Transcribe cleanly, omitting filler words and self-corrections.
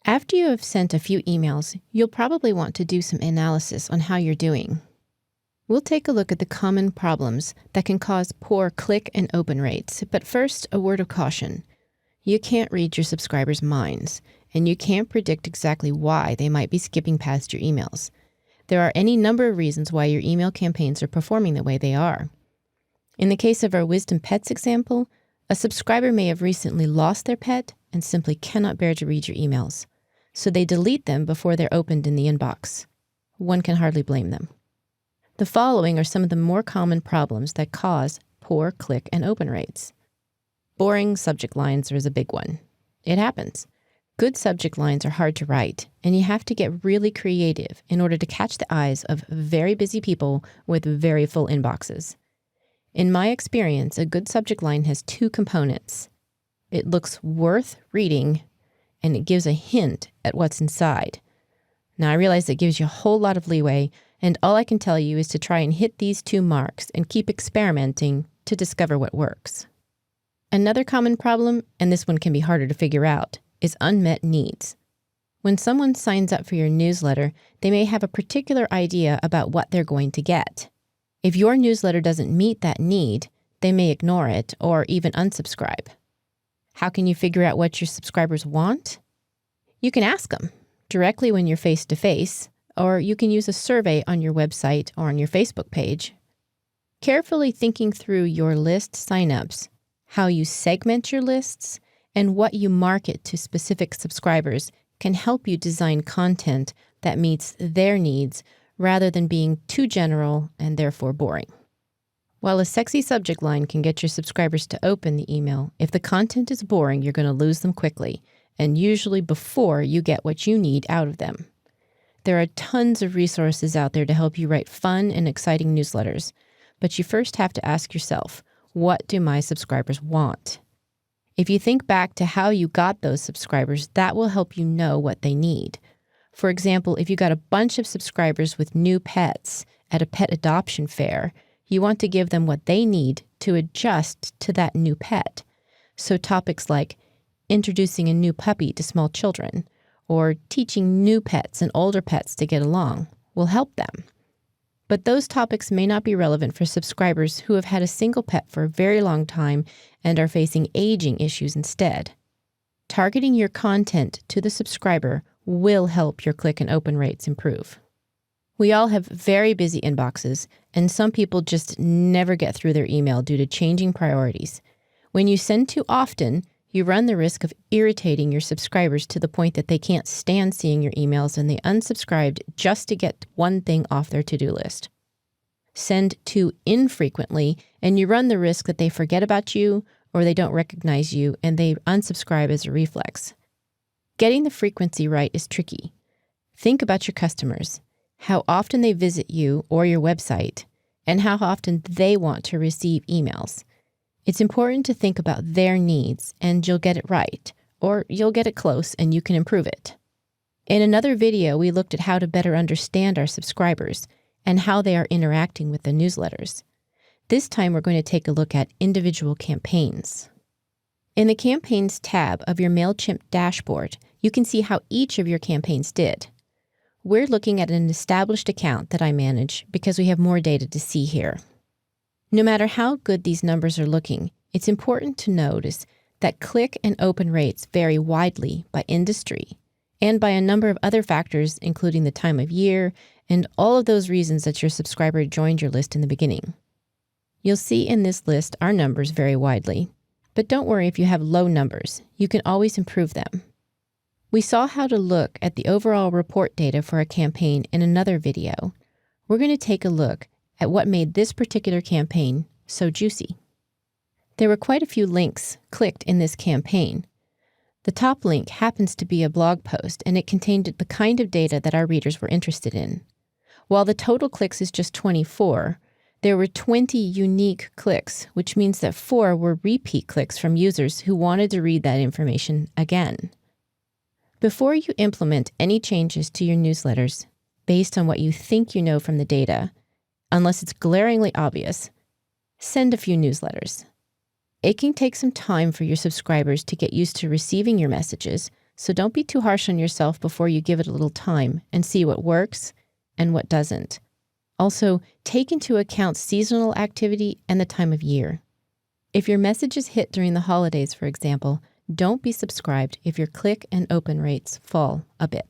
After you have sent a few emails, you'll probably want to do some analysis on how you're doing. We'll take a look at the common problems that can cause poor click and open rates, but first, a word of caution. You can't read your subscribers' minds, and you can't predict exactly why they might be skipping past your emails. There are any number of reasons why your email campaigns are performing the way they are. In the case of our Wisdom Pets example, a subscriber may have recently lost their pet and simply cannot bear to read your emails, so they delete them before they're opened in the inbox. One can hardly blame them. The following are some of the more common problems that cause poor click and open rates. Boring subject lines is a big one. It happens. Good subject lines are hard to write, and you have to get really creative in order to catch the eyes of very busy people with very full inboxes. In my experience, a good subject line has two components. It looks worth reading, and it gives a hint at what's inside. Now, I realize it gives you a whole lot of leeway, and all I can tell you is to try and hit these two marks and keep experimenting to discover what works. Another common problem, and this one can be harder to figure out, is unmet needs. When someone signs up for your newsletter, they may have a particular idea about what they're going to get. If your newsletter doesn't meet that need, they may ignore it or even unsubscribe. How can you figure out what your subscribers want? You can ask them directly when you're face-to-face, or you can use a survey on your website or on your Facebook page. Carefully thinking through your list signups, how you segment your lists, and what you market to specific subscribers can help you design content that meets their needs rather than being too general and therefore boring. While a sexy subject line can get your subscribers to open the email, if the content is boring, you're going to lose them quickly, and usually before you get what you need out of them. There are tons of resources out there to help you write fun and exciting newsletters, but you first have to ask yourself, what do my subscribers want? If you think back to how you got those subscribers, that will help you know what they need. For example, if you got a bunch of subscribers with new pets at a pet adoption fair, you want to give them what they need to adjust to that new pet. So topics like introducing a new puppy to small children, or teaching new pets and older pets to get along will help them. But those topics may not be relevant for subscribers who have had a single pet for a very long time and are facing aging issues instead. Targeting your content to the subscriber will help your click and open rates improve. We all have very busy inboxes, and some people just never get through their email due to changing priorities. When you send too often, you run the risk of irritating your subscribers to the point that they can't stand seeing your emails and they unsubscribed just to get one thing off their to-do list. Send too infrequently, and you run the risk that they forget about you or they don't recognize you and they unsubscribe as a reflex. Getting the frequency right is tricky. Think about your customers, how often they visit you or your website, and how often they want to receive emails. It's important to think about their needs, and you'll get it right, or you'll get it close and you can improve it. In another video, we looked at how to better understand our subscribers and how they are interacting with the newsletters. This time, we're going to take a look at individual campaigns. In the Campaigns tab of your MailChimp dashboard, you can see how each of your campaigns did. We're looking at an established account that I manage because we have more data to see here. No matter how good these numbers are looking, it's important to notice that click and open rates vary widely by industry and by a number of other factors, including the time of year and all of those reasons that your subscriber joined your list in the beginning. You'll see in this list our numbers vary widely, but don't worry if you have low numbers. You can always improve them. We saw how to look at the overall report data for a campaign in another video. We're going to take a look at what made this particular campaign so juicy. There were quite a few links clicked in this campaign. The top link happens to be a blog post, and it contained the kind of data that our readers were interested in. While the total clicks is just 24, there were 20 unique clicks, which means that 4 were repeat clicks from users who wanted to read that information again. Before you implement any changes to your newsletters based on what you think you know from the data, unless it's glaringly obvious, send a few newsletters. It can take some time for your subscribers to get used to receiving your messages, so don't be too harsh on yourself before you give it a little time and see what works and what doesn't. Also, take into account seasonal activity and the time of year. If your messages hit during the holidays, for example, don't be subscribed if your click and open rates fall a bit.